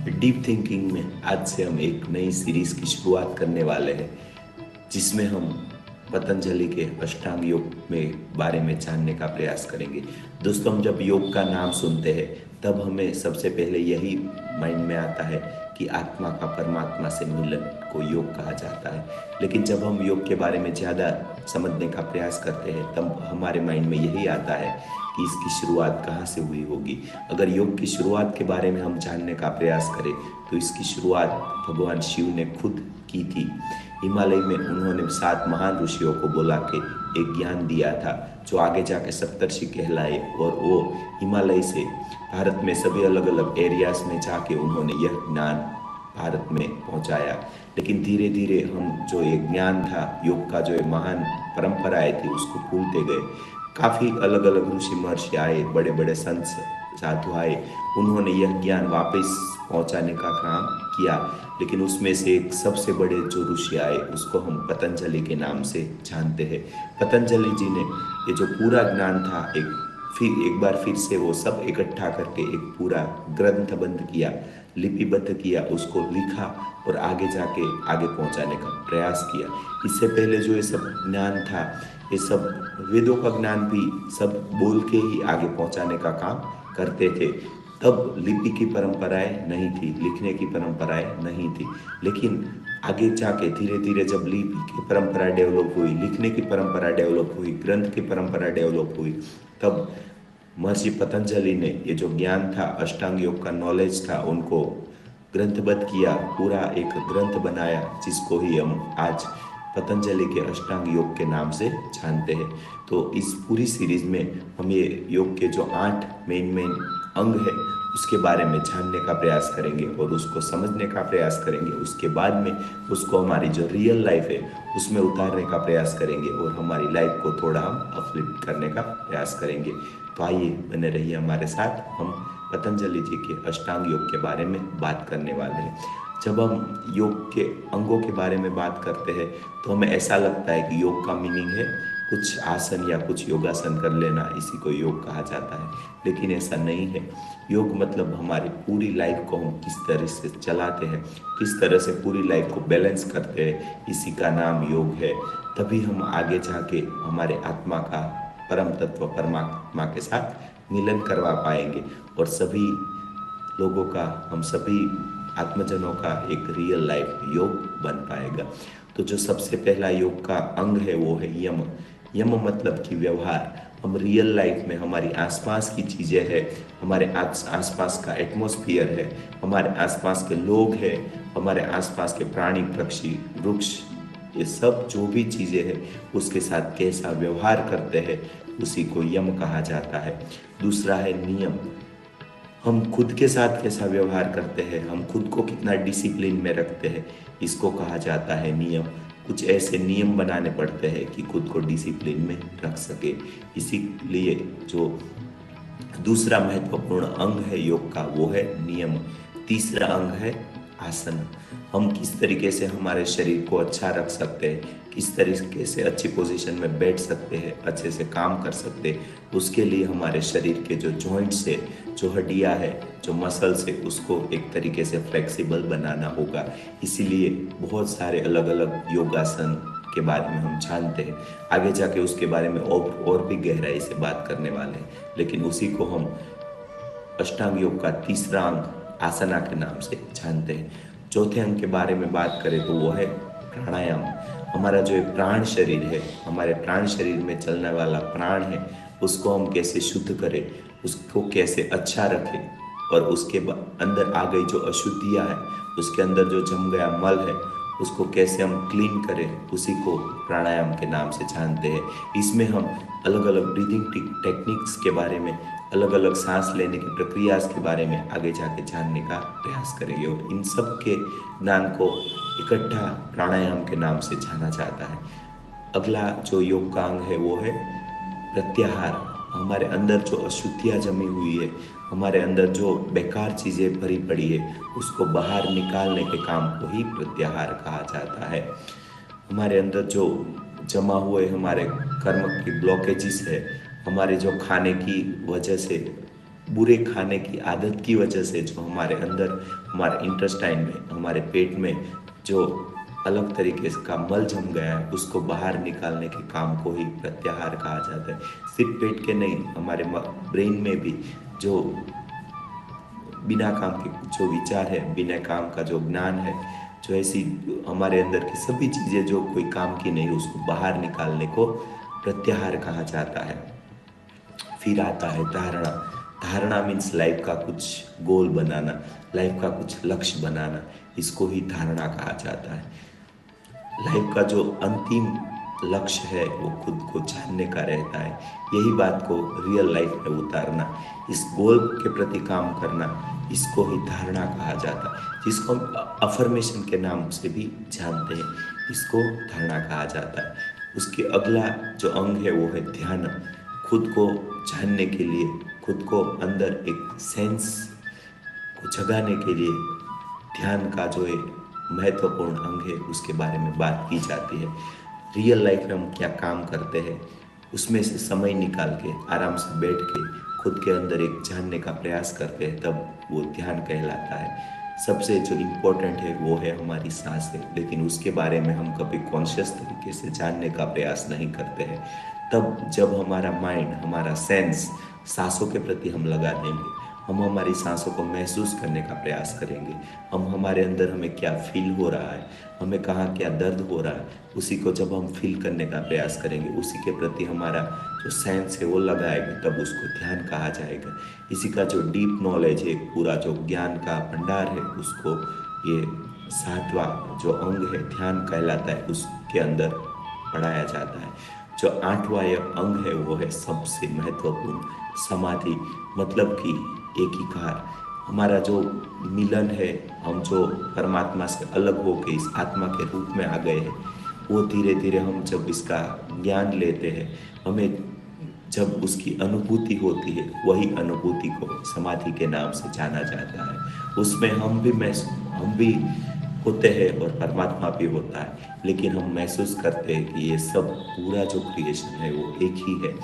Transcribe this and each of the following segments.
Deep thinking में आज से हम एक नई सीरीज की शुरुआत करने वाले हैं, जिसमें हम पतंजलि के अष्टांग योग में बारे में जानने का प्रयास करेंगे। दोस्तों, हम जब योग का नाम सुनते हैं तब हमें सबसे पहले यही माइंड में आता है कि आत्मा का परमात्मा से मिलन को योग कहा जाता है। लेकिन जब हम योग के बारे में ज़्यादा समझने का प्रयास करते हैं तब हमारे माइंड में यही आता है कि इसकी शुरुआत कहाँ से हुई होगी। अगर योग की शुरुआत के बारे में हम जानने का प्रयास करें तो इसकी शुरुआत भगवान शिव ने खुद की थी। हिमालय में उन्होंने 7 महान ऋषियों को बुला के एक ज्ञान दिया था जो आगे जाके सप्तर्षि कहलाए, और वो हिमालय से भारत में सभी अलग अलग एरियाज में जाके उन्होंने यह ज्ञान भारत में पहुंचाया। लेकिन धीरे धीरे हम जो ये ज्ञान था, योग का जो ये महान परंपराएं थी, उसको भूलते गए। काफ़ी अलग अलग ऋषि महर्षि आए, बड़े बड़े संत साधु आए, उन्होंने यह ज्ञान वापस पहुंचाने का काम किया। लेकिन उसमें से एक सबसे बड़े जो ऋषि आए उसको हम पतंजलि के नाम से जानते हैं। पतंजलि जी ने ये जो पूरा ज्ञान था एक बार फिर से वो सब इकट्ठा करके एक पूरा ग्रंथबंद किया, लिपिबद्ध किया, उसको लिखा और आगे जाके आगे पहुंचाने का प्रयास किया। इससे पहले जो ये सब ज्ञान था, ये सब वेदों का ज्ञान भी सब बोल के ही आगे पहुंचाने का काम करते थे। तब लिपि की परंपराएं नहीं थी, लिखने की परंपराएं नहीं थी। लेकिन आगे जाके धीरे धीरे जब लिपि की परंपरा डेवलप हुई, लिखने की परंपरा डेवलप हुई, ग्रंथ की परंपरा डेवलप हुई, तब महर्षि पतंजलि ने ये जो ज्ञान था, अष्टांग योग का नॉलेज था, उनको ग्रंथबद्ध किया, पूरा एक ग्रंथ बनाया, जिसको ही हम आज पतंजलि के अष्टांग योग के नाम से जानते हैं। तो इस पूरी सीरीज में हम ये योग के जो 8 मेन अंग है उसके बारे में जानने का प्रयास करेंगे और उसको समझने का प्रयास करेंगे। उसके बाद में उसको हमारी जो रियल लाइफ है उसमें उतारने का प्रयास करेंगे और हमारी लाइफ को थोड़ा हम अपलिफ्ट करने का प्रयास करेंगे। तो आइए, बने रहिए हमारे साथ। हम पतंजलि जी के अष्टांग योग के बारे में बात करने वाले हैं। जब हम योग के अंगों के बारे में बात करते हैं तो हमें ऐसा लगता है कि योग का मीनिंग है कुछ आसन या कुछ योगासन कर लेना, इसी को योग कहा जाता है। लेकिन ऐसा नहीं है। योग मतलब हमारी पूरी लाइफ को हम किस तरह से चलाते हैं, किस तरह से पूरी लाइफ को बैलेंस करते हैं, इसी का नाम योग है। तभी हम आगे जाके हमारे आत्मा का परम तत्व परमात्मा के साथ मिलन करवा पाएंगे और सभी लोगों का, हम सभी आत्मजनों का एक रियल लाइफ योग बन पाएगा। तो जो सबसे पहला योग का अंग है वो है यम। यम मतलब कि व्यवहार। हम रियल लाइफ में हमारी आसपास की चीज़ें हैं, हमारे आसपास का एटमॉस्फेयर है, हमारे आसपास के लोग हैं, हमारे आसपास के प्राणी पक्षी वृक्ष, ये सब जो भी चीज़ें हैं उसके साथ कैसा व्यवहार करते हैं, उसी को यम कहा जाता है। दूसरा है नियम। हम खुद के साथ कैसा व्यवहार करते हैं, हम खुद को कितना डिसिप्लिन में रखते हैं, इसको कहा जाता है नियम। कुछ ऐसे नियम बनाने पड़ते हैं कि खुद को डिसिप्लिन में रख सके। इसीलिए जो दूसरा महत्वपूर्ण अंग है योग का वो है नियम। तीसरा अंग है आसन। हम किस तरीके से हमारे शरीर को अच्छा रख सकते हैं, किस तरीके से अच्छी पोजीशन में बैठ सकते हैं, अच्छे से काम कर सकते हैं, उसके लिए हमारे शरीर के जो जॉइंट्स है, जो हड्डियां है, जो मसल्स है, उसको एक तरीके से फ्लेक्सिबल बनाना होगा। इसीलिए बहुत सारे अलग अलग योगासन के बारे में हम जानते हैं। आगे जाके उसके बारे में और भी गहराई से बात करने वाले हैं। लेकिन उसी को हम अष्टांग योग का तीसरा अंग आसना के नाम से जानते हैं। चौथे अंग के बारे में बात करें तो वो है प्राणायाम। हमारा जो प्राण शरीर है, हमारे प्राण शरीर में चलने वाला प्राण है, उसको हम कैसे शुद्ध करें, उसको कैसे अच्छा रखें, और उसके अंदर आ गई जो अशुद्धियाँ है, उसके अंदर जो जम गया मल है, उसको कैसे हम क्लीन करें, उसी को प्राणायाम के नाम से जानते हैं। इसमें हम अलग अलग ब्रीदिंग टेक्निक्स के बारे में, अलग अलग सांस लेने की प्रक्रिया के बारे में आगे जाके जानने का प्रयास करेंगे और इन सब के ज्ञान को इकट्ठा प्राणायाम के नाम से जाना जाता है। अगला जो योग का अंग है वो है प्रत्याहार। हमारे अंदर जो अशुद्धियाँ जमी हुई है, हमारे अंदर जो बेकार चीज़ें भरी पड़ी है, उसको बाहर निकालने के काम को ही प्रत्याहार कहा जाता है। हमारे अंदर जो जमा हुए हमारे कर्म की ब्लॉकेजेस है, हमारे जो खाने की वजह से बुरे खाने की आदत की वजह से जो हमारे अंदर, हमारे इंटेस्टाइन में, हमारे पेट में जो अलग तरीके से का मल जम गया है, उसको बाहर निकालने के काम को ही प्रत्याहार कहा जाता है। सिर्फ पेट के नहीं, हमारे ब्रेन में भी जो बिना काम के जो विचार है, बिना काम का जो ज्ञान है, जो ऐसी हमारे अंदर की सभी चीज़ें जो कोई काम की नहीं, उसको बाहर निकालने को प्रत्याहार कहा जाता है। फिर आता है धारणा। धारणा मीन्स लाइफ का कुछ गोल बनाना, लाइफ का कुछ लक्ष्य बनाना, इसको ही धारणा कहा जाता है। लाइफ का जो अंतिम लक्ष्य है वो खुद को जानने का रहता है। यही बात को रियल लाइफ में उतारना, इस गोल के प्रति काम करना, इसको ही धारणा कहा जाता है। जिसको हम अफर्मेशन के नाम से भी जानते हैं, इसको धारणा कहा जाता है। उसके अगला जो अंग है वो है ध्यान। खुद को जानने के लिए, खुद को अंदर एक सेंस को जगाने के लिए ध्यान का जो एक महत्वपूर्ण अंग है उसके बारे में बात की जाती है। रियल लाइफ में हम क्या काम करते हैं, उसमें से समय निकाल के आराम से बैठ के खुद के अंदर एक जानने का प्रयास करते हैं, तब वो ध्यान कहलाता है। सबसे जो इम्पोर्टेंट है वो है हमारी सांस है, लेकिन उसके बारे में हम कभी कॉन्शियस तरीके से जानने का प्रयास नहीं करते हैं। तब जब हमारा माइंड, हमारा सेंस सांसों के प्रति हम लगा देंगे, हम हमारी सांसों को महसूस करने का प्रयास करेंगे, हम हमारे अंदर हमें क्या फील हो रहा है, हमें कहाँ क्या दर्द हो रहा है, उसी को जब हम फील करने का प्रयास करेंगे, उसी के प्रति हमारा जो सेंस है वो लगाएंगे, तब उसको ध्यान कहा जाएगा। इसी का जो डीप नॉलेज है, पूरा जो ज्ञान का भंडार है, उसको ये सातवां जो अंग है ध्यान कहलाता है, उसके अंदर पढ़ाया जाता है। जो आठवां अंग है वो है सबसे महत्वपूर्ण समाधि, मतलब कि एकीकार। हमारा जो मिलन है, हम जो परमात्मा से अलग होकर इस आत्मा के रूप में आ गए हैं, वो धीरे धीरे हम जब इसका ज्ञान लेते हैं, हमें जब उसकी अनुभूति होती है, वही अनुभूति को समाधि के नाम से जाना जाता है। उसमें हम भी होते हैं और परमात्मा भी होता है, लेकिन हम महसूस करते हैं कि ये सब पूरा जो क्रिएशन है वो एक ही है।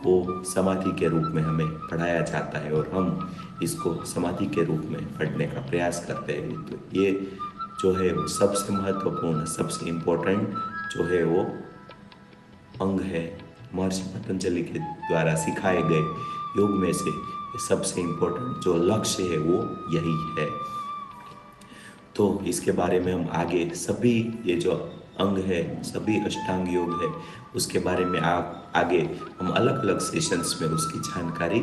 वो समाधि के रूप में हमें पढ़ाया जाता है और हम इसको समाधि के रूप में पढ़ने का प्रयास करते हैं। तो ये जो है वो सबसे महत्वपूर्ण, सबसे इम्पोर्टेंट जो है वो अंग है। महर्षि पतंजलि के द्वारा सिखाए गए योग में से सबसे इम्पोर्टेंट जो लक्ष्य है वो यही है। तो इसके बारे में हम आगे सभी ये जो अंग है, सभी अष्टांग योग है, उसके बारे में आगे हम अलग अलग सेशंस में उसकी जानकारी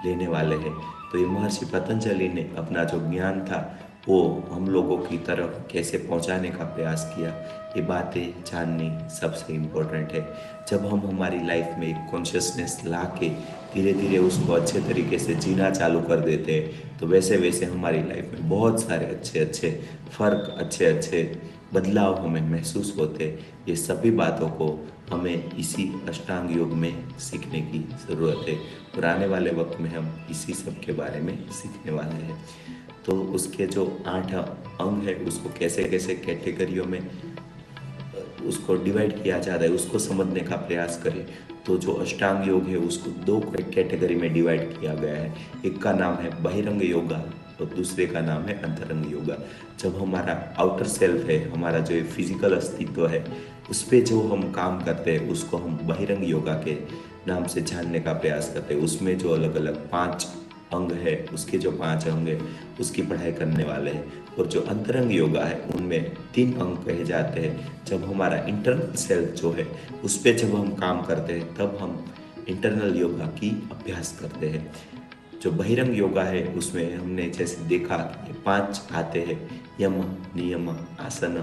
लेने वाले हैं। तो ये महर्षि पतंजलि ने अपना जो ज्ञान था वो हम लोगों की तरफ कैसे पहुंचाने का प्रयास किया, ये बातें जाननी सबसे इम्पोर्टेंट है। जब हम हमारी लाइफ में एक कॉन्शियसनेस ला के धीरे धीरे उसको अच्छे तरीके से जीना चालू कर देते हैं, तो वैसे वैसे हमारी लाइफ में बहुत सारे अच्छे अच्छे फर्क, अच्छे अच्छे बदलाव हमें महसूस होते। ये सभी बातों को हमें इसी अष्टांग योग में सीखने की ज़रूरत है और आने वाले वक्त में हम इसी सब के बारे में सीखने वाले हैं। तो उसके जो 8 अंग है उसको कैसे कैसे कैटेगरियों में उसको डिवाइड किया जाता है, उसको समझने का प्रयास करें। तो जो अष्टांग योग है उसको 2 कैटेगरी में डिवाइड किया गया है। एक का नाम है बहिरंग योगा और दूसरे का नाम है अंतरंग योगा। जब हमारा आउटर सेल्फ है, हमारा जो फिजिकल अस्तित्व है, उस पर जो हम काम करते हैं उसको हम बहिरंग योगा के नाम से जानने का प्रयास करते हैं। उसमें जो अलग अलग 5 अंग है, उसके जो 5 अंग है उसकी पढ़ाई करने वाले हैं। और जो अंतरंग योगा है उनमें 3 अंग कहे जाते हैं। जब हमारा इंटरनल सेल्फ जो है उस पर जब हम काम करते हैं तब हम इंटरनल योगा की अभ्यास करते हैं। जो बहिरंग योगा है उसमें हमने जैसे देखा कि 5 आते हैं, यम, नियम, आसन,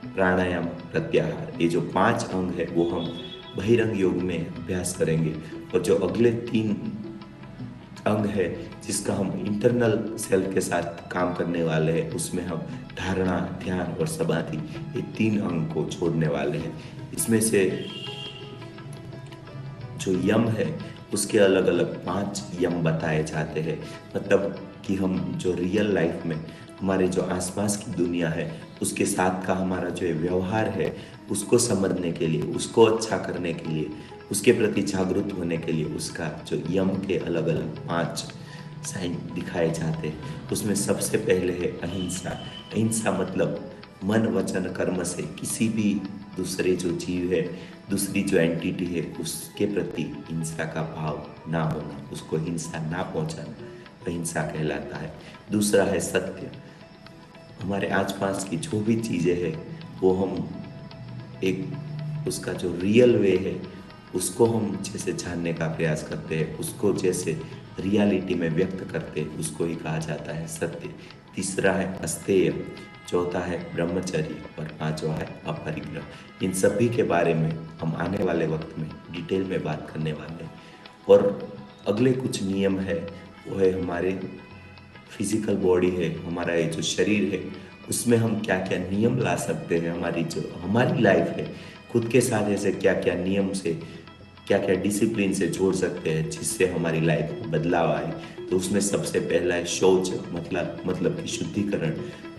प्राणायाम, प्रत्याहार। ये जो 5 अंग है वो हम बहिरंग योग में अभ्यास करेंगे। और जो अगले 3 अंग है जिसका हम इंटरनल सेल्फ के साथ काम करने वाले हैं, उसमें हम धारणा, ध्यान और समाधि, ये 3 अंग को छोड़ने वाले हैं। इसमें से जो यम है उसके अलग अलग 5 यम बताए जाते हैं। मतलब कि हम जो रियल लाइफ में हमारे जो आसपास की दुनिया है उसके साथ का हमारा जो व्यवहार है उसको समझने के लिए, उसको अच्छा करने के लिए, उसके प्रति जागरूक होने के लिए उसका जो यम के अलग अलग 5 साइन दिखाए जाते हैं। उसमें सबसे पहले है अहिंसा। अहिंसा मतलब मन वचन कर्म से किसी भी दूसरे जो जीव है, दूसरी जो एंटिटी है, उसके प्रति हिंसा का भाव ना होना, उसको हिंसा ना पहुंचाना अहिंसा कहलाता है। दूसरा है सत्य। हमारे आसपास की जो भी चीज़ें हैं वो हम एक उसका जो रियल वे है उसको हम जैसे जानने का प्रयास करते हैं, उसको जैसे रियलिटी में व्यक्त करते हैं, उसको ही कहा जाता है सत्य। तीसरा है अस्तेय, चौथा है ब्रह्मचर्य और पांचवा है अपरिग्रह। इन सभी के बारे में हम आने वाले वक्त में डिटेल में बात करने वाले हैं। और अगले कुछ नियम है वो है हमारे फिजिकल बॉडी है, हमारा ये जो शरीर है, उसमें हम क्या क्या नियम ला सकते हैं, हमारी जो हमारी लाइफ है खुद के साथ ऐसे क्या क्या नियम से, क्या क्या डिसिप्लिन से जोड़ सकते हैं जिससे हमारी लाइफ में बदलाव आए। तो उसमें सबसे पहला है शौच, मतलब कि शुद्धिकरण।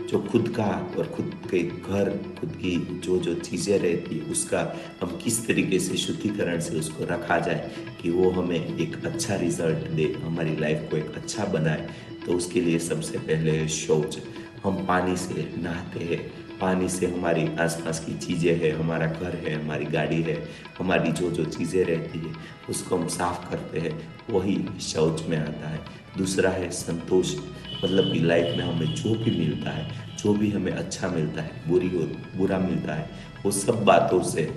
जो खुद का और खुद के घर, खुद की जो जो चीज़ें रहती है उसका हम किस तरीके से शुद्धिकरण से उसको रखा जाए कि वो हमें एक अच्छा रिजल्ट दे, हमारी लाइफ को एक अच्छा बनाए। तो उसके लिए सबसे पहले है शौच। हम पानी से नहाते हैं, पानी से हमारी आसपास की चीज़ें हैं, हमारा घर है, हमारी गाड़ी है, हमारी जो जो चीज़ें रहती है उसको हम साफ करते हैं, वही शौच में आता है। दूसरा है संतोष, मतलब कि लाइफ में हमें जो भी मिलता है, जो भी हमें अच्छा मिलता है, बुरा मिलता है, वो सब बातों से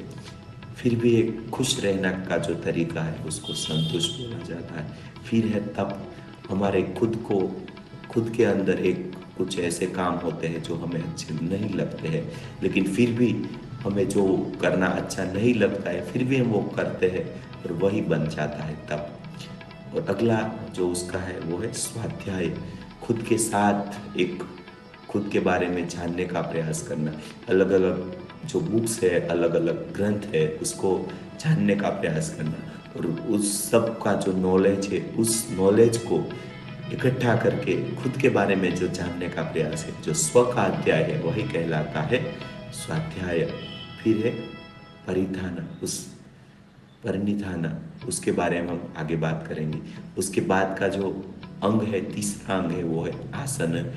फिर भी एक खुश रहने का जो तरीका है उसको संतोष बोला जाता है। फिर है तप। हमारे खुद के अंदर एक कुछ ऐसे काम होते हैं जो हमें अच्छे नहीं लगते हैं, लेकिन फिर भी हमें जो करना अच्छा नहीं लगता है फिर भी हम वो करते हैं और वही बन जाता है तप। और अगला जो उसका है वो है स्वाध्याय। खुद के साथ एक खुद के बारे में जानने का प्रयास करना, अलग अलग जो बुक्स है, अलग अलग ग्रंथ है, उसको जानने का प्रयास करना और उस सब का जो नॉलेज है उस नॉलेज को इकट्ठा करके खुद के बारे में जो जानने का प्रयास है, जो स्व का अध्याय है, वही कहलाता है स्वाध्याय। फिर है परिधान, उस परिनिधान, उसके बारे में हम आगे बात करेंगे। उसके बाद का जो अंग है, तीसरा अंग है, वो है आसन,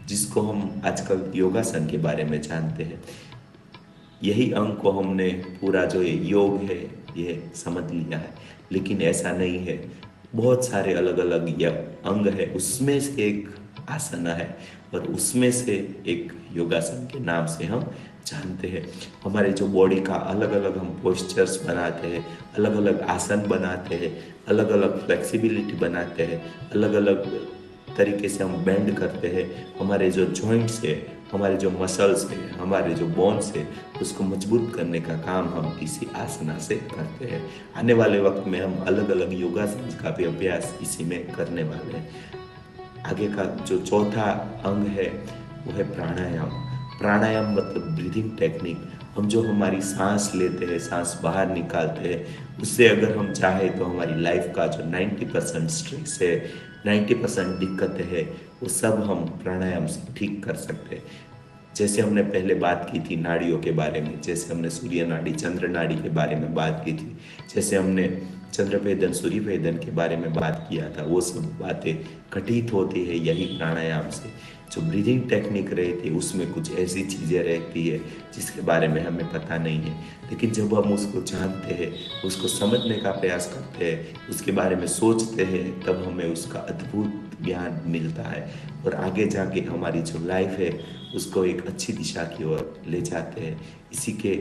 जिसको हम आजकल योगासन के बारे में जानते हैं। यही अंग को हमने पूरा जो ये योग है ये समझ लिया है, लेकिन ऐसा नहीं है। बहुत सारे अलग अलग अंग है, उसमें से एक आसन है और उसमें से एक योगासन के नाम से हम जानते हैं। हमारे जो बॉडी का अलग अलग हम पोस्चर्स बनाते हैं, अलग अलग आसन बनाते हैं, अलग अलग फ्लेक्सिबिलिटी बनाते हैं, अलग अलग तरीके से हम बेंड करते हैं। हमारे जो जॉइंट्स है, हमारे जो मसल्स है, हमारे जो बोन्स है, उसको मजबूत करने का काम हम इसी आसना से करते हैं। आने वाले वक्त में हम अलग अलग योगासन का भी अभ्यास इसी में करने वाले हैं। आगे का जो चौथा अंग है वो है प्राणायाम। प्राणायाम मतलब ब्रीदिंग टेक्निक। हम जो हमारी सांस लेते हैं, सांस बाहर निकालते हैं, उससे अगर हम चाहे तो हमारी लाइफ का जो 90% स्ट्रेस है, 90% दिक्कतें है, वो सब हम प्राणायाम से ठीक कर सकते हैं। जैसे हमने पहले बात की थी नाड़ियों के बारे में, जैसे हमने सूर्य नाड़ी, चंद्र नाड़ी के बारे में बात की थी, जैसे हमने चंद्रभेदन, सूर्यभेदन के बारे में बात किया था, वो सब बातें घटित होती है यही प्राणायाम से। जो ब्रीदिंग टेक्निक रहती है उसमें कुछ ऐसी चीज़ें रहती है जिसके बारे में हमें पता नहीं है, लेकिन जब हम उसको जानते हैं, उसको समझने का प्रयास करते हैं, उसके बारे में सोचते हैं, तब हमें उसका अद्भुत ज्ञान मिलता है और आगे जाके हमारी जो लाइफ है उसको एक अच्छी दिशा की ओर ले जाते हैं। इसी के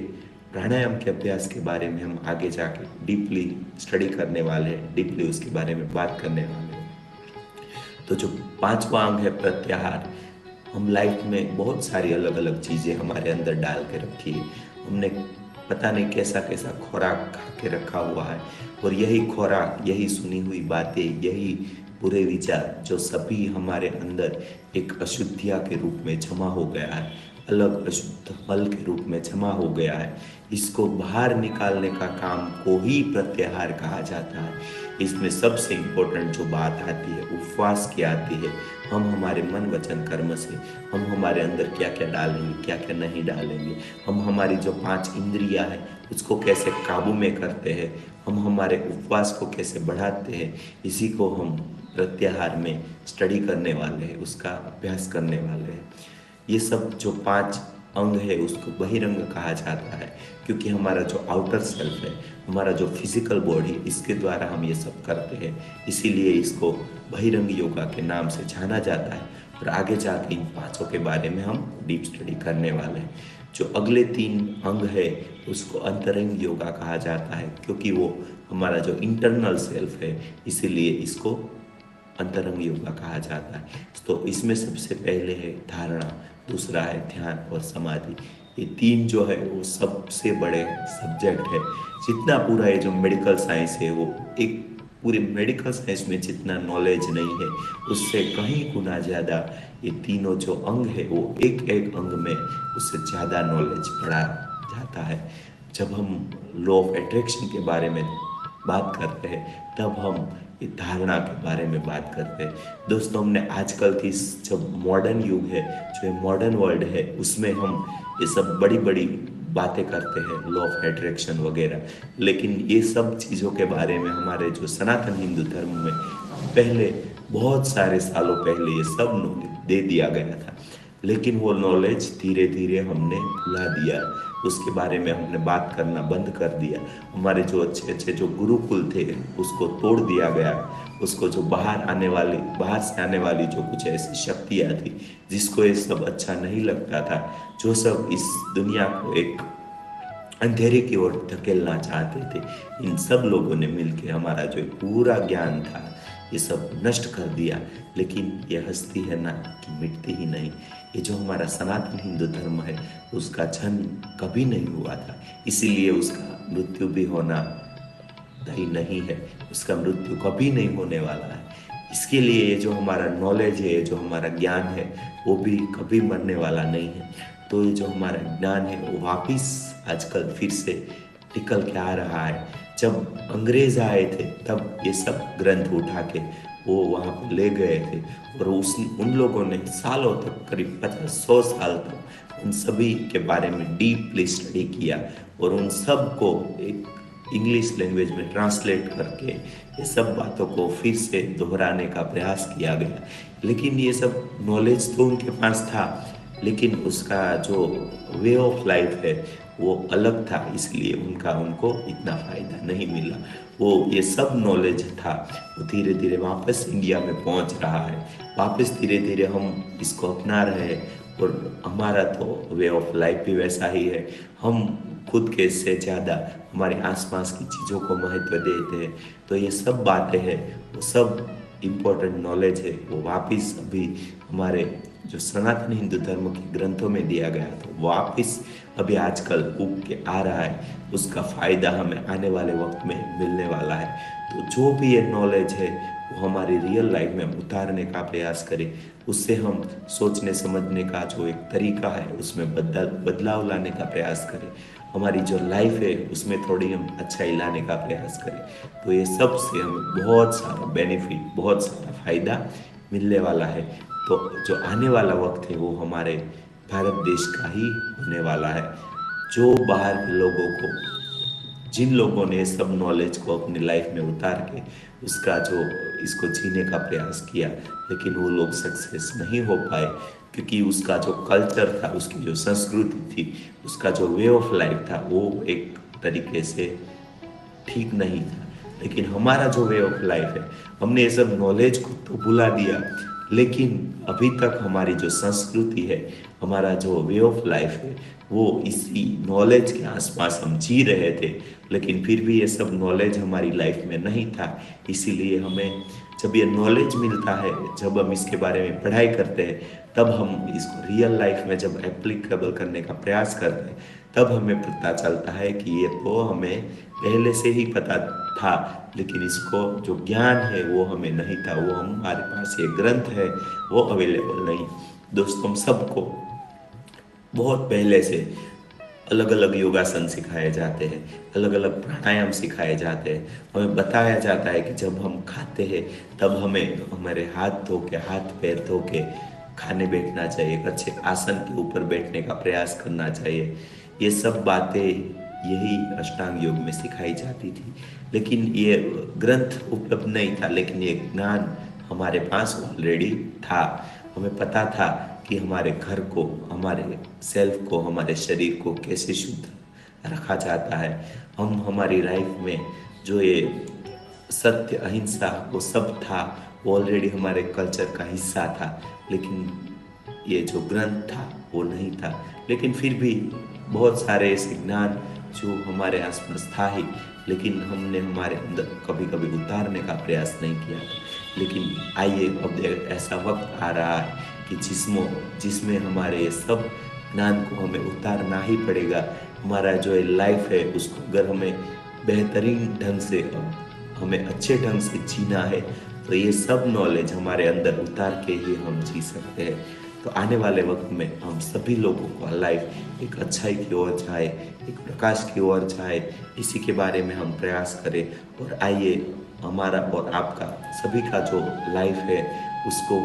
प्राणायाम के अभ्यास के बारे में हम आगे जाके डीपली स्टडी करने वाले हैं, डीपली उसके बारे में बात करने वाले हैं। तो जो पांचवा अंग है प्रत्याहार, हम लाइफ में बहुत सारी अलग अलग चीज़ें हमारे अंदर डाल के रखी है। हमने पता नहीं कैसा कैसा खुराक खा के रखा हुआ है और यही खुराक, यही सुनी हुई बातें, यही बुरे विचार जो सभी हमारे अंदर एक अशुद्धिया के रूप में जमा हो गया है, अलग अशुद्ध मल के रूप में जमा हो गया है, इसको बाहर निकालने का काम को ही प्रत्याहार कहा जाता है। इसमें सबसे इम्पोर्टेंट जो बात आती है उपवास की आती है। हम हमारे मन वचन कर्म से हम हमारे अंदर क्या क्या डालेंगे, क्या क्या नहीं डालेंगे, हम हमारी जो 5 इंद्रियां हैं उसको कैसे काबू में करते हैं, हम हमारे उपवास को कैसे बढ़ाते हैं, इसी को हम प्रत्याहार में स्टडी करने वाले हैं, उसका अभ्यास करने वाले हैं। ये सब जो 5 अंग है उसको बहिरंग कहा जाता है, क्योंकि हमारा जो आउटर सेल्फ है, हमारा जो फिजिकल बॉडी, इसके द्वारा हम ये सब करते हैं, इसीलिए इसको बहिरंग योगा के नाम से जाना जाता है। और आगे जाके इन 5 के बारे में हम डीप स्टडी करने वाले हैं। जो अगले 3 अंग है उसको अंतरंग योगा कहा जाता है, क्योंकि वो हमारा जो इंटरनल सेल्फ है, इसीलिए इसको अंतरंग योगा कहा जाता है। तो इसमें सबसे पहले है धारणा, दूसरा है ध्यान और समाधि। ये 3 जो है वो सबसे बड़े सब्जेक्ट है। जितना पूरा ये जो मेडिकल साइंस है, वो एक पूरे मेडिकल साइंस में जितना नॉलेज नहीं है उससे कहीं गुना ज़्यादा ये तीनों जो अंग है वो एक एक अंग में उससे ज़्यादा नॉलेज बढ़ा जाता है। जब हम लॉ ऑफ अट्रैक्शन के बारे में बात करते हैं तब हम ये धारणा के बारे में बात करते हैं। दोस्तों, हमने आजकल की जब मॉडर्न युग है, जो मॉडर्न वर्ल्ड है, उसमें हम ये सब बड़ी बड़ी बातें करते हैं, लॉ ऑफ अट्रैक्शन वगैरह, लेकिन ये सब चीज़ों के बारे में हमारे जो सनातन हिंदू धर्म में पहले बहुत सारे सालों पहले ये सब नॉलेज दे दिया गया था। लेकिन वो नॉलेज धीरे धीरे हमने भुला दिया, उसके बारे में हमने बात करना बंद कर दिया। हमारे जो अच्छे अच्छे जो गुरुकुल थे उसको तोड़ दिया गया। उसको जो बाहर से आने वाली जो कुछ ऐसी शक्तियाँ थी जिसको ये सब अच्छा नहीं लगता था, जो सब इस दुनिया को एक अंधेरे की ओर धकेलना चाहते थे, इन सब लोगों ने मिलकर हमारा जो पूरा ज्ञान था ये सब नष्ट कर दिया। लेकिन ये हस्ती है ना कि मिटती ही नहीं। ये जो हमारा सनातन हिंदू धर्म है उसका जन्म कभी नहीं हुआ था, इसीलिए उसका मृत्यु भी होना तय नहीं है, उसका मृत्यु कभी नहीं होने वाला है। इसके लिए ये जो हमारा नॉलेज है, जो हमारा ज्ञान है, वो भी कभी मरने वाला नहीं है। तो ये जो हमारा ज्ञान है वो वापिस आजकल फिर से निकल के आ रहा है। जब अंग्रेज आए थे तब ये सब ग्रंथ उठा के वो वहाँ पे ले गए थे, और उन लोगों ने सालों तक, करीब 50-100 साल तक उन सभी के बारे में डीपली स्टडी किया, और उन सब को एक इंग्लिश लैंग्वेज में ट्रांसलेट करके ये सब बातों को फिर से दोहराने का प्रयास किया गया। लेकिन ये सब नॉलेज तो उनके पास था, लेकिन उसका जो वे ऑफ लाइफ है वो अलग था, इसलिए उनको इतना फ़ायदा नहीं मिला। वो ये सब नॉलेज था वो धीरे धीरे वापस इंडिया में पहुंच रहा है, वापस धीरे धीरे हम इसको अपना रहे हैं, और हमारा तो वे ऑफ लाइफ भी वैसा ही है। हम खुद के से ज़्यादा हमारे आसपास की चीज़ों को महत्व देते हैं। तो ये सब बातें हैं, वो सब इम्पोर्टेंट नॉलेज है, वो वापस अभी हमारे जो सनातन हिंदू धर्म के ग्रंथों में दिया गया था वापस अभी आजकल उग के आ रहा है। उसका फ़ायदा हमें आने वाले वक्त में मिलने वाला है। तो जो भी ये नॉलेज है वो हमारी रियल लाइफ में उतारने का प्रयास करें, उससे हम सोचने समझने का जो एक तरीका है उसमें बदलाव लाने का प्रयास करें, हमारी जो लाइफ है उसमें थोड़ी हम अच्छाई लाने का प्रयास करें। तो ये सब से हमें बहुत सारा बेनिफिट, बहुत सारा फ़ायदा मिलने वाला है। तो जो आने वाला वक्त है वो हमारे भारत देश का ही होने वाला है। जो बाहर के लोगों को, जिन लोगों ने सब नॉलेज को अपनी लाइफ में उतार के उसका जो इसको जीने का प्रयास किया, लेकिन वो लोग सक्सेस नहीं हो पाए, क्योंकि उसका जो कल्चर था, उसकी जो संस्कृति थी, उसका जो वे ऑफ लाइफ था वो एक तरीके से ठीक नहीं था। लेकिन हमारा जो वे ऑफ लाइफ है, हमने ये सब नॉलेज को तो भुला दिया, लेकिन अभी तक हमारी जो संस्कृति है, हमारा जो वे ऑफ लाइफ है, वो इसी नॉलेज के आसपास हम जी रहे थे। लेकिन फिर भी ये सब नॉलेज हमारी लाइफ में नहीं था। इसीलिए हमें जब ये नॉलेज मिलता है, जब हम इसके बारे में पढ़ाई करते हैं, तब हम इसको रियल लाइफ में जब एप्लीकेबल करने का प्रयास करते हैं, तब हमें पता चलता है कि ये तो हमें पहले से ही पता था, लेकिन इसको जो ज्ञान है वो हमें नहीं था, वो हमारे पास ये ग्रंथ है वो अवेलेबल नहीं। दोस्तों, हम सबको बहुत पहले से अलग अलग योगासन सिखाए जाते हैं, अलग अलग प्राणायाम सिखाए जाते हैं। हमें बताया जाता है कि जब हम खाते हैं तब हमें हमारे हाथ पैर धो के खाने बैठना चाहिए, एक अच्छे आसन के ऊपर बैठने का प्रयास करना चाहिए। ये सब बातें यही अष्टांग योग में सिखाई जाती थी, लेकिन ये ग्रंथ उपलब्ध नहीं था, लेकिन ये ज्ञान हमारे पास ऑलरेडी था। हमें पता था कि हमारे घर को, हमारे सेल्फ को, हमारे शरीर को कैसे शुद्ध रखा जाता है। हम हमारी लाइफ में जो ये सत्य, अहिंसा, वो सब था, वो ऑलरेडी हमारे कल्चर का हिस्सा था। लेकिन ये जो ग्रंथ था वो नहीं था। लेकिन फिर भी बहुत सारे ऐसे ज्ञान जो हमारे आसपास था ही, लेकिन हमने हमारे अंदर कभी कभी उतारने का प्रयास नहीं किया था। लेकिन आइए, अब ऐसा वक्त आ रहा है कि जिसमें हमारे ये सब ज्ञान को हमें उतारना ही पड़ेगा। हमारा जो ये लाइफ है उसको अगर हमें बेहतरीन ढंग से, हमें अच्छे ढंग से जीना है, तो ये सब नॉलेज हमारे अंदर उतार के ही हम जी सकते हैं। तो आने वाले वक्त में हम सभी लोगों का लाइफ एक अच्छाई की ओर जाए, एक प्रकाश की ओर जाए, इसी के बारे में हम प्रयास करें। और आइए, हमारा और आपका सभी का जो लाइफ है उसको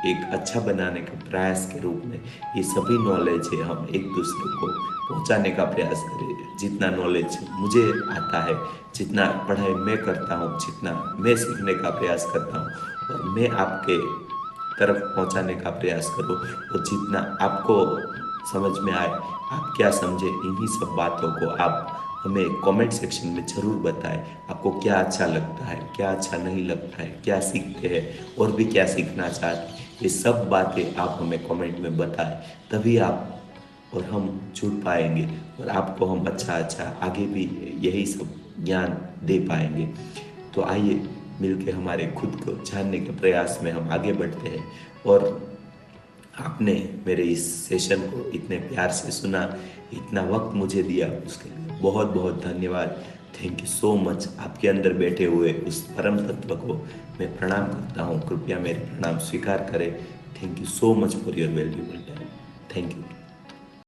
एक अच्छा बनाने के प्रयास के रूप में ये सभी नॉलेज है हम एक दूसरे को पहुंचाने का प्रयास करें। जितना नॉलेज मुझे आता है, जितना पढ़ाई मैं करता हूँ, जितना मैं सीखने का प्रयास करता हूँ, और मैं आपके तरफ पहुंचाने का प्रयास करूँ, और जितना आपको समझ में आए, आप क्या समझे, इन्हीं सब बातों को आप हमें कमेंट सेक्शन में ज़रूर बताएं। आपको क्या अच्छा लगता है, क्या अच्छा नहीं लगता है, क्या सीखते हैं और भी क्या सीखना चाहते हैं, ये सब बातें आप हमें कमेंट में बताएं। तभी आप और हम जुड़ पाएंगे, और आपको हम अच्छा अच्छा आगे भी यही सब ज्ञान दे पाएंगे। तो आइए, मिलके हमारे खुद को जानने के प्रयास में हम आगे बढ़ते हैं। और आपने मेरे इस सेशन को इतने प्यार से सुना, इतना वक्त मुझे दिया, उसके लिए बहुत बहुत धन्यवाद। Thank you so much. आपके अंदर बैठे हुए उस परम तत्व को मैं प्रणाम करता हूँ। कृपया मेरे प्रणाम स्वीकार करें। Thank you so much for your valuable time. Thank you.